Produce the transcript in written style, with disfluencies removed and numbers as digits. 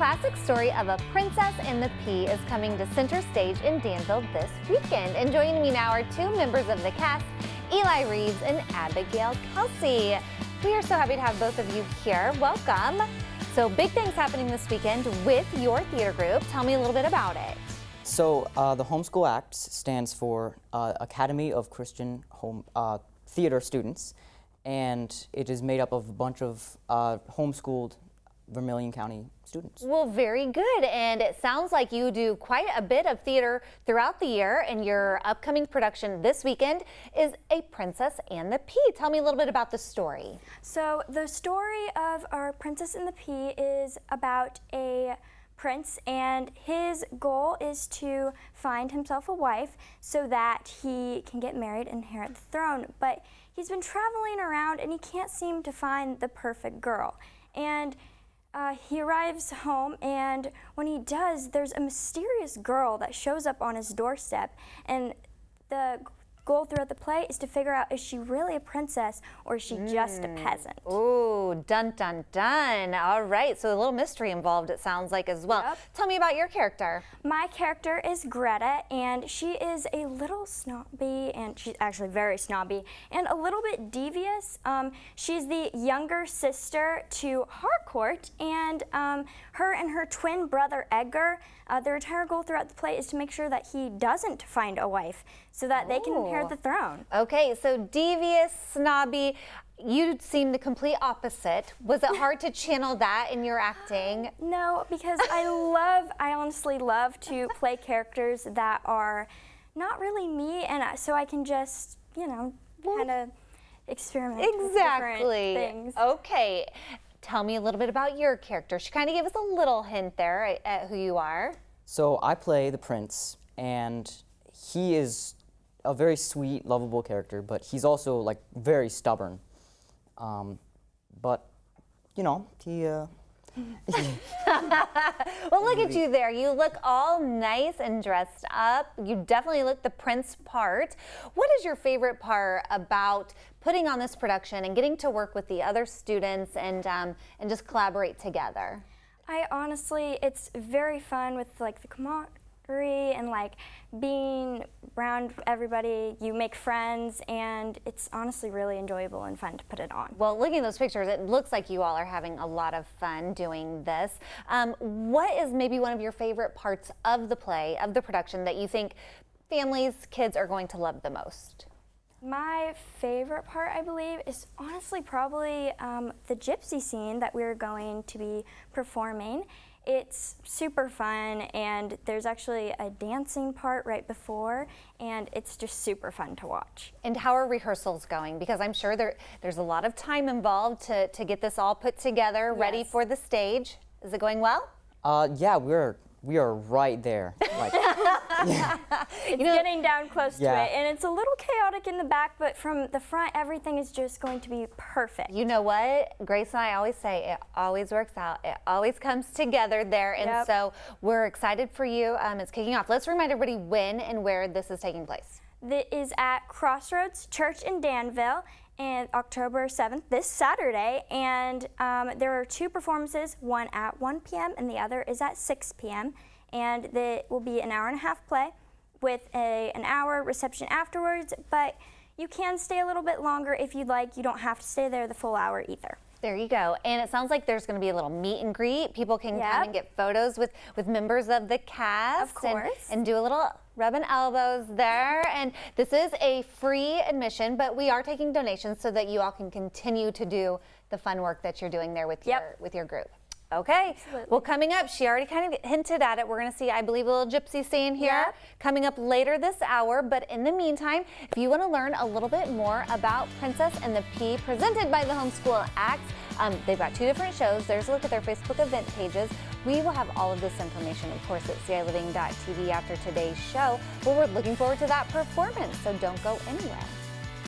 classic story of A Princess and the Pea is coming to center stage in Danville this weekend. And joining me now are two members of the cast, Eli Reeves and Abigail Kelsey. We are so happy to have both of you here. Welcome. So big things happening this weekend with your theater group. Tell me a little bit about it. So the Homeschool Acts stands for Academy of Christian Theater Students, and it is made up of a bunch of homeschooled Vermilion County students. Well, very good. And it sounds like you do quite a bit of theater throughout the year, and your upcoming production this weekend is A Princess and the Pea. Tell me a little bit about the story. So the story of Our Princess and the Pea is about a prince, and his goal is to find himself a wife so that he can get married and inherit the throne. But he's been traveling around and he can't seem to find the perfect girl. And he arrives home, and when he does, there's a mysterious girl that shows up on his doorstep, and the goal throughout the play is to figure out, is she really a princess or is she just a peasant? Ooh, dun dun dun. All right, so a little mystery involved, it sounds like, as well. Yep. Tell me about your character. My character is Greta, and she is a little snobby, and she's actually very snobby, and a little bit devious. She's the younger sister to Harcourt, and her and her twin brother Edgar, their entire goal throughout the play is to make sure that he doesn't find a wife so that they can inherit the throne. Okay, so devious, snobby. You seem the complete opposite. Was it hard to channel that in your acting? No, because I honestly love to play characters that are not really me, and so I can just, kind of experiment with different things. Okay. Tell me a little bit about your character. She kind of gave us a little hint there at who you are. So I play the prince, and he is a very sweet, lovable character, but he's also like very stubborn. But he Well, look at you there. You look all nice and dressed up. You definitely look the prince part. What is your favorite part about putting on this production and getting to work with the other students and just collaborate together? It's very fun with the camaraderie and being around everybody. You make friends, and it's honestly really enjoyable and fun to put it on. Well, looking at those pictures, it looks like you all are having a lot of fun doing this. What is maybe one of your favorite parts of the play, of the production, that you think families, kids are going to love the most? My favorite part, I believe, is honestly probably the gypsy scene that we're going to be performing. It's super fun, and there's actually a dancing part right before, and it's just super fun to watch. And how are rehearsals going? Because I'm sure there's a lot of time involved to get this all put together, ready for the stage. Is it going well? Yeah, we are right there. It's getting down close to it, and it's a little chaotic in the back, but from the front, everything is just going to be perfect. You know what? Grace and I always say it always works out. It always comes together there, and so we're excited for you. It's kicking off. Let's remind everybody when and where this is taking place. It is at Crossroads Church in Danville, and October 7th, this Saturday, and there are two performances, one at 1 p.m. and the other is at 6 p.m. And it will be an hour-and-a-half play with an hour reception afterwards, but you can stay a little bit longer if you'd like. You don't have to stay there the full hour either. There you go. And it sounds like there's going to be a little meet and greet. People can come and get photos with members of the cast. Of course. And do a little rubbing elbows there. And this is a free admission, but we are taking donations so that you all can continue to do the fun work that you're doing there with your group. Okay. Absolutely. Well, coming up, she already kind of hinted at it. We're going to see, I believe, a little gypsy scene here coming up later this hour. But in the meantime, if you want to learn a little bit more about Princess and the Pea presented by the Homeschool Acts, they've got two different shows. There's a look at their Facebook event pages. We will have all of this information, of course, at CILiving.tv after today's show. But we're looking forward to that performance, so don't go anywhere.